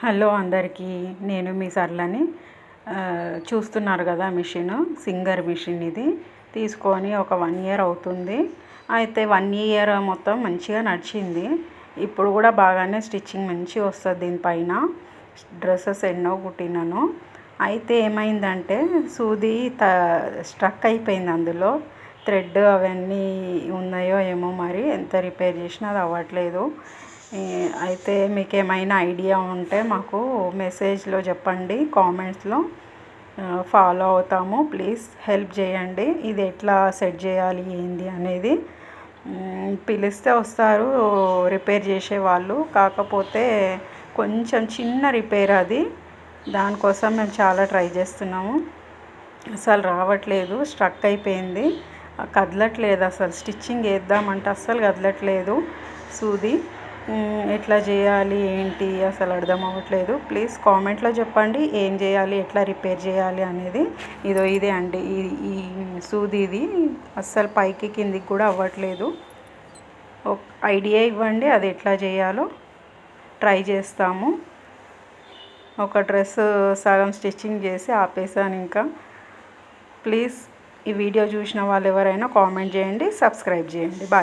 Hello అందరికీ, నేను మీ సర్లని. చూస్తున్నారు కదా మిషన్, సింగర్ మిషన్. ఇది తీసుకొని ఒక 1 ఇయర్ అవుతుంది. అయితే 1 ఇయర్ మొత్తం మంచిగా నడిచింది. ఇప్పుడు కూడా బాగానే స్టిచ్చింగ్ మంచిగా వస్తుంది దీనిపైన. డ్రెస్సెస్ ఎన్నో కుట్టినాను. అయితే ఏమైందంటే సూది స్ట్రక్ అయిపోయింది. అందులో థ్రెడ్ అవన్నీ ఉన్నాయో ఏమో, మరి ఎంత రిపేర్ చేసినా అది అవ్వట్లేదు. అయితే మీకు ఏమైనా ఐడియా ఉంటే మాకు మెసేజ్లో చెప్పండి, కామెంట్స్లో. ఫాలో అవుతాము. ప్లీజ్ హెల్ప్ చేయండి. ఇది ఎట్లా సెట్ చేయాలి ఏంది అనేది. పిలిస్తే వస్తారు రిపేర్ చేసేవాళ్ళు. కాకపోతే కొంచెం చిన్న రిపేర్ అది. దానికోసం మేము చాలా ట్రై చేస్తున్నాము. అసలు రావట్లేదు, స్ట్రక్ అయిపోయింది, కదలట్లేదు. అసలు స్టిచ్చింగ్ వేద్దామంటే అస్సలు కదలట్లేదు సూది. ఎట్లా చేయాలి ఏంటి అసలు అర్థం అవ్వట్లేదు. ప్లీజ్ కామెంట్లో చెప్పండి ఏం చేయాలి, ఎట్లా రిపేర్ చేయాలి అనేది. ఇదే అండి ఈ సూది. ఇది అస్సలు పైకి కిందికి కూడా అవ్వట్లేదు. ఒక ఐడియా ఇవ్వండి, అది ఎట్లా చేయాలో ట్రై చేస్తాము. ఒక డ్రెస్ సగం స్టిచ్చింగ్ చేసి ఆపేసాను ఇంకా. ప్లీజ్ ఈ వీడియో చూసిన వాళ్ళు ఎవరైనా కామెంట్ చేయండి, సబ్స్క్రైబ్ చేయండి. బాయ్.